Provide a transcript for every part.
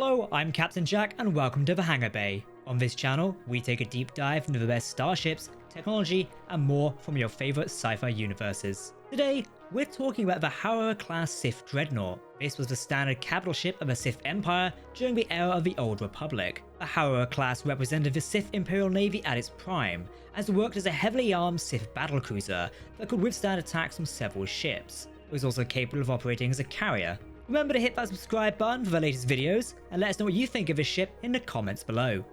Hello, I'm Captain Jack and welcome to the Hangar Bay. On this channel, we take a deep dive into the best starships, technology, and more from your favorite sci-fi universes. Today, we're talking about the Harrower-Class Sith Dreadnought. This was the standard capital ship of the Sith Empire during the era of the Old Republic. The Harrower-Class represented the Sith Imperial Navy at its prime, as it worked as a heavily armed Sith Battlecruiser that could withstand attacks from several ships. It was also capable of operating as a carrier. Remember to hit that subscribe button for the latest videos, and let us know what you think of this ship in the comments below.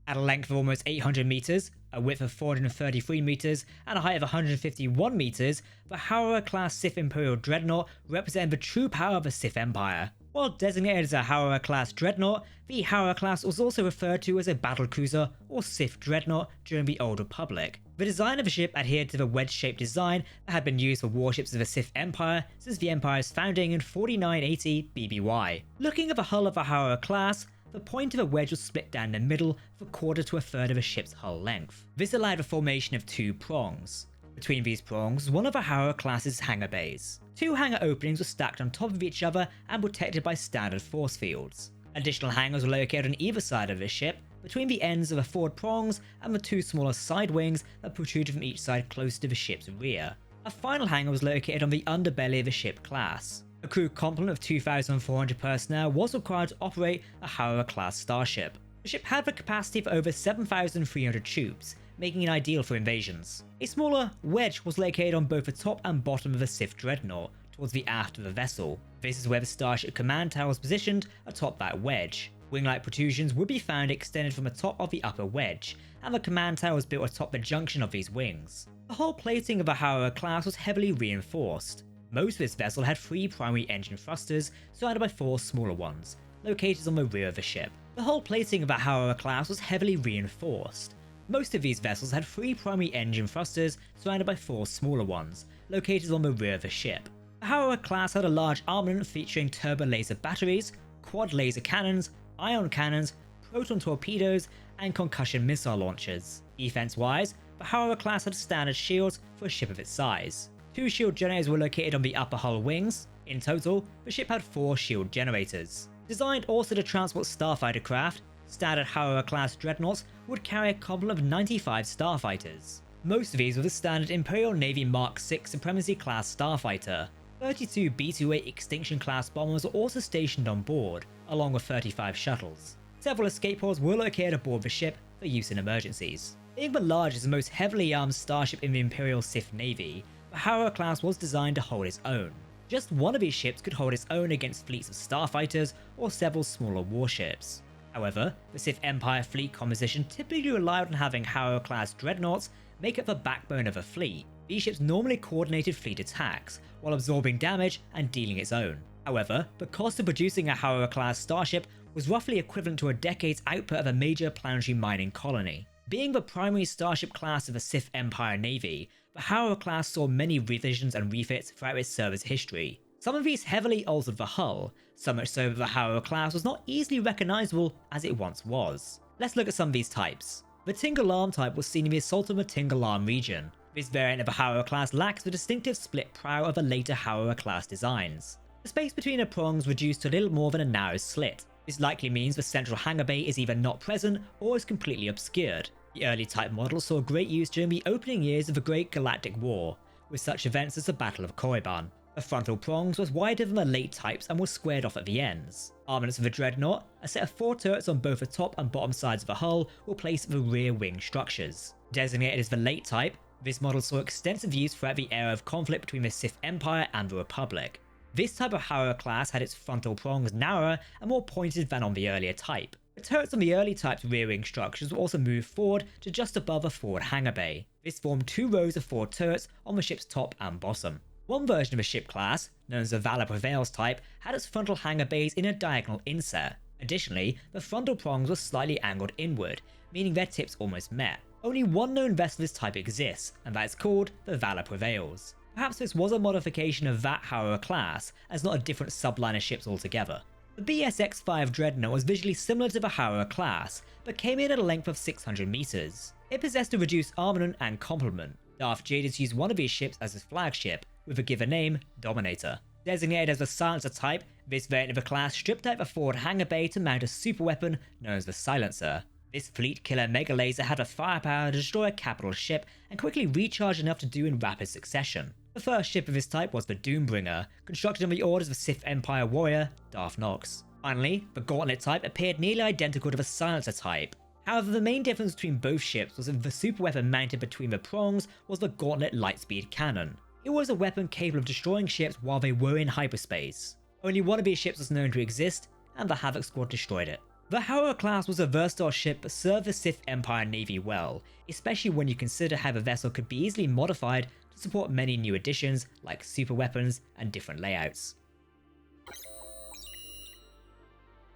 At a length of almost 800 meters, a width of 433 meters, and a height of 151 meters, the Harrower-Class Sith Imperial Dreadnought represented the true power of the Sith Empire. While designated as a Harrower-Class Dreadnought, the Harrower-Class was also referred to as a Battlecruiser or Sith Dreadnought during the Old Republic. The design of the ship adhered to the wedge-shaped design that had been used for warships of the Sith Empire since the Empire's founding in 4980 BBY. Looking at the hull of the Harrower-Class, the point of a wedge was split down the middle for a quarter to a third of a ship's hull length. This allowed the formation of two prongs. Between these prongs was one of the Harrower-Class's hangar bays. Two hangar openings were stacked on top of each other and protected by standard force fields. Additional hangars were located on either side of the ship, between the ends of the forward prongs and the two smaller side wings that protruded from each side close to the ship's rear. A final hangar was located on the underbelly of the ship class. A crew complement of 2,400 personnel was required to operate a Harrower-Class starship. The ship had the capacity for over 7,300 troops, making it ideal for invasions. A smaller wedge was located on both the top and bottom of the Sith Dreadnought, towards the aft of the vessel. This is where the starship command tower was positioned atop that wedge. Wing-like protrusions would be found extended from the top of the upper wedge, and the command tower was built atop the junction of these wings. The whole plating of the Harrower-Class was heavily reinforced. Most of this vessel had 3 primary engine thrusters, surrounded by 4 smaller ones, located on the rear of the ship. The whole plating of the Harrower-Class was heavily reinforced. Most of these vessels had 3 primary engine thrusters, surrounded by 4 smaller ones, located on the rear of the ship. The Harrower-Class had a large armament featuring turbo laser batteries, quad laser cannons, ion cannons, proton torpedoes, and concussion missile launchers. Defense-wise, the Harrower-Class had standard shields for a ship of its size. 2 shield generators were located on the upper hull wings. In total, the ship had 4 shield generators. Designed also to transport starfighter craft, standard Harrower-Class Dreadnoughts would carry a complement of 95 starfighters. Most of these were the standard Imperial Navy Mark VI Supremacy-class starfighter. 32 B-2A Extinction-class bombers were also stationed on board, along with 35 shuttles. Several escape pods were located aboard the ship for use in emergencies. Being the largest and most heavily armed starship in the Imperial Sith Navy, the Harrower-Class was designed to hold its own. Just one of these ships could hold its own against fleets of starfighters or several smaller warships. However, the Sith Empire fleet composition typically relied on having Harrower-Class Dreadnoughts make up the backbone of a fleet. These ships normally coordinated fleet attacks, while absorbing damage and dealing its own. However, the cost of producing a Harrower-Class starship was roughly equivalent to a decade's output of a major planetary mining colony. Being the primary starship class of the Sith Empire Navy, the Harrower-Class saw many revisions and refits throughout its service history. Some of these heavily altered the hull, so much so that the Harrower-Class was not easily recognisable as it once was. Let's look at some of these types. The Tingalarm type was seen in the assault of the Tingalarm region. This variant of the Harrower-Class lacks the distinctive split prow of the later Harrower-Class designs. The space between the prongs reduced to little more than a narrow slit. This likely means the central hangar bay is either not present or is completely obscured. The early type model saw great use during the opening years of the Great Galactic War, with such events as the Battle of Korriban. The frontal prongs was wider than the late types and were squared off at the ends. Armaments of the Dreadnought, a set of 4 turrets on both the top and bottom sides of the hull, were placed at the rear wing structures. Designated as the late type, this model saw extensive use throughout the era of conflict between the Sith Empire and the Republic. This type of Harrower-Class had its frontal prongs narrower and more pointed than on the earlier type. The turrets on the early type's rear wing structures were also moved forward to just above a forward hangar bay. This formed 2 rows of forward turrets on the ship's top and bottom. One version of the ship class, known as the Valor Prevails type, had its frontal hangar bays in a diagonal inset. Additionally, the frontal prongs were slightly angled inward, meaning their tips almost met. Only one known vessel of this type exists, and that is called the Valor Prevails. Perhaps this was a modification of that Harrower-Class, as not a different subline of ships altogether. The BSX-5 Dreadnought was visually similar to the Harrower-Class, but came in at a length of 600 meters. It possessed a reduced armament and complement. Darth Jadis used one of these ships as his flagship, with a given name, Dominator. Designated as the Silencer type, this variant of the class stripped out the forward hangar bay to mount a super weapon known as the Silencer. This fleet killer mega laser had the firepower to destroy a capital ship and quickly recharge enough to do in rapid succession. The first ship of this type was the Doombringer, constructed on the orders of Sith Empire warrior Darth Nox. Finally, the Gauntlet type appeared nearly identical to the Silencer type. However, the main difference between both ships was that the super weapon mounted between the prongs was the Gauntlet Lightspeed Cannon. It was a weapon capable of destroying ships while they were in hyperspace. Only one of these ships was known to exist, and the Havoc Squad destroyed it. The Harrower-Class was a versatile ship that served the Sith Empire Navy well, especially when you consider how the vessel could be easily modified to support many new additions like super weapons and different layouts.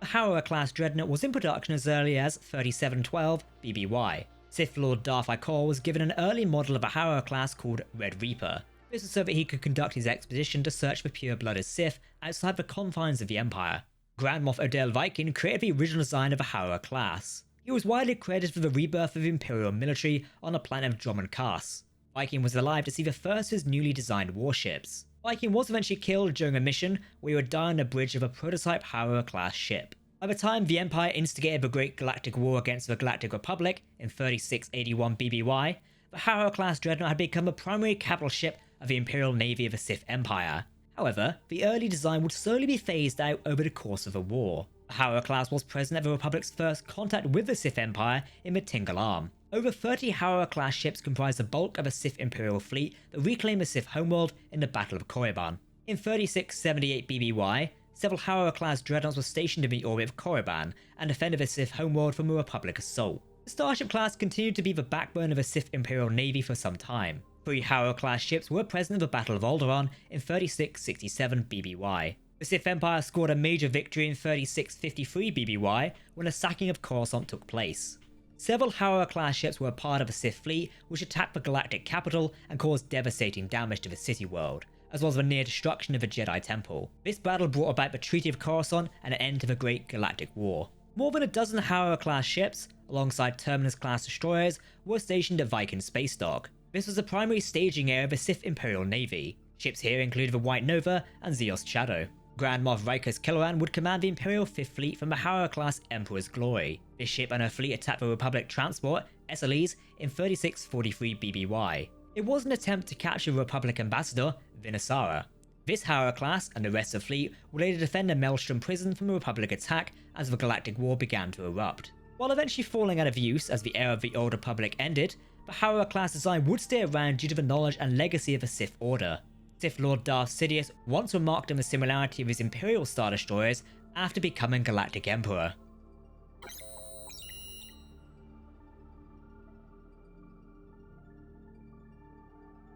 The Harrower-Class Dreadnought was in production as early as 3712 BBY. Sith Lord Darth Ikor was given an early model of a Harrower-Class called Red Reaper. This was so that he could conduct his expedition to search for pure-blooded Sith outside the confines of the Empire. Grand Moff Odell Viking created the original design of the Harrower-Class. He was widely credited for the rebirth of the Imperial military on the planet of Drummond Cass. Viking was alive to see the first of his newly designed warships. Viking was eventually killed during a mission where he would die on the bridge of a prototype Harrower-Class ship. By the time the Empire instigated the Great Galactic War against the Galactic Republic in 3681 BBY, the Harrower-Class Dreadnought had become the primary capital ship of the Imperial Navy of the Sith Empire. However, the early design would slowly be phased out over the course of the war. The Harrower-Class was present at the Republic's first contact with the Sith Empire in the Tingle Arm. Over 30 Harrower-Class ships comprised the bulk of the Sith Imperial fleet that reclaimed the Sith homeworld in the Battle of Korriban. In 3678 BBY, several Harrower-Class Dreadnoughts were stationed in the orbit of Korriban and defended the Sith homeworld from a Republic assault. The Starship class continued to be the backbone of the Sith Imperial Navy for some time. 3 Harrower-Class ships were present in the Battle of Alderaan in 3667 BBY. The Sith Empire scored a major victory in 3653 BBY when the sacking of Coruscant took place. Several Harrower-Class ships were part of the Sith fleet which attacked the galactic capital and caused devastating damage to the city world, as well as the near destruction of the Jedi Temple. This battle brought about the Treaty of Coruscant and an end to the Great Galactic War. More than a dozen Harrower-Class ships, alongside Terminus-class destroyers, were stationed at Viking Space Dock. This was the primary staging area of the Sith Imperial Navy. Ships here included the White Nova and Zeos Shadow. Grand Moff Riker's Killoran would command the Imperial 5th Fleet from the Harrower-Class Emperor's Glory. This ship and her fleet attacked the Republic transport, SLEs, in 3643 BBY. It was an attempt to capture the Republic ambassador, Vinisara. This Harrower-Class and the rest of the fleet would later defend the Maelstrom prison from a Republic attack as the Galactic War began to erupt. While eventually falling out of use as the era of the Old Republic ended, the Harrower-Class design would stay around due to the knowledge and legacy of the Sith Order. Sith Lord Darth Sidious once remarked on the similarity of his Imperial Star Destroyers after becoming Galactic Emperor.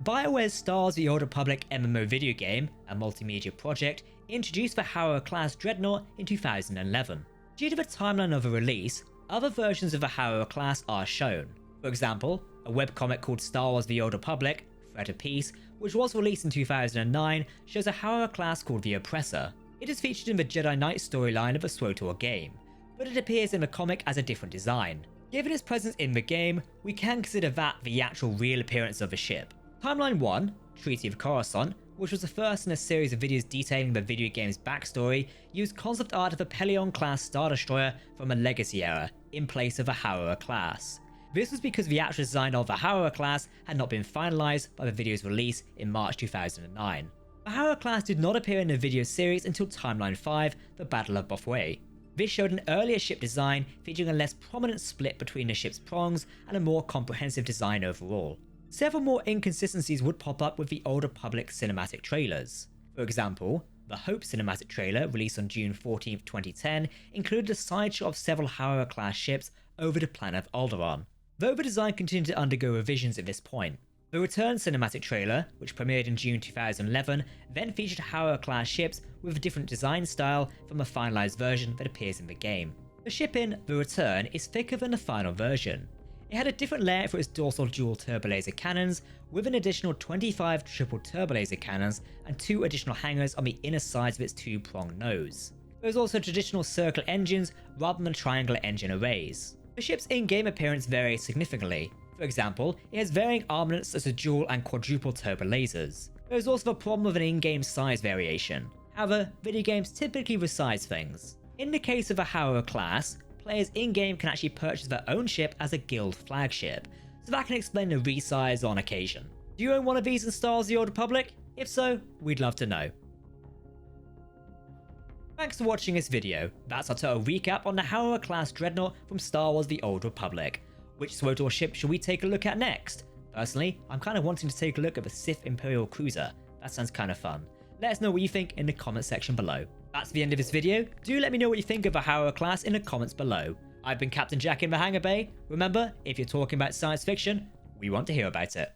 BioWare's Star Wars The Old Republic MMO video game, a multimedia project, introduced the Harrower-Class Dreadnought in 2011. Due to the timeline of the release, other versions of the Harrower-Class are shown. For example, a webcomic called Star Wars The Old Republic, Threat of Peace, which was released in 2009, shows a Harrower-Class called the Oppressor. It is featured in the Jedi Knight storyline of the SWTOR game, but it appears in the comic as a different design. Given its presence in the game, we can consider that the actual real appearance of the ship. Timeline 1, Treaty of Coruscant, which was the first in a series of videos detailing the video game's backstory, used concept art of a Pelion-class Star Destroyer from a Legacy era, in place of a Harrower-Class. This was because the actual design of the Harrower-Class had not been finalized by the video's release in March 2009. The Harrower-Class did not appear in the video series until Timeline 5, The Battle of Bothway. This showed an earlier ship design featuring a less prominent split between the ship's prongs and a more comprehensive design overall. Several more inconsistencies would pop up with the Old Republic cinematic trailers. For example, the Hope cinematic trailer, released on June 14, 2010, included a sideshot of several Harrower-Class ships over the planet of Alderaan, though the design continued to undergo revisions at this point. The Return cinematic trailer, which premiered in June 2011, then featured Harrower-Class ships with a different design style from a finalized version that appears in the game. The ship in The Return is thicker than the final version. It had a different layout for its dorsal dual turbolaser cannons, with an additional 25 triple turbolaser cannons and 2 additional hangars on the inner sides of its 2-pronged nose. There was also traditional circular engines rather than triangular engine arrays. The ship's in-game appearance varies significantly. For example, it has varying armaments such as dual and quadruple turbolasers. There's also a problem with an in-game size variation. However, video games typically resize things. In the case of a Harrower-Class, players in-game can actually purchase their own ship as a guild flagship, so that can explain the resize on occasion. Do you own one of these in Star Wars: The Old Republic? If so, we'd love to know. Thanks for watching this video. That's our total recap on the Harrower-Class Dreadnought from Star Wars: The Old Republic. Which SWTOR ship should we take a look at next? Personally, I'm kind of wanting to take a look at the Sith Imperial Cruiser. That sounds kind of fun. Let us know what you think in the comment section below. That's the end of this video. Do let me know what you think of the Harrower-Class in the comments below. I've been Captain Jack in the Hangar Bay. Remember, if you're talking about science fiction, we want to hear about it.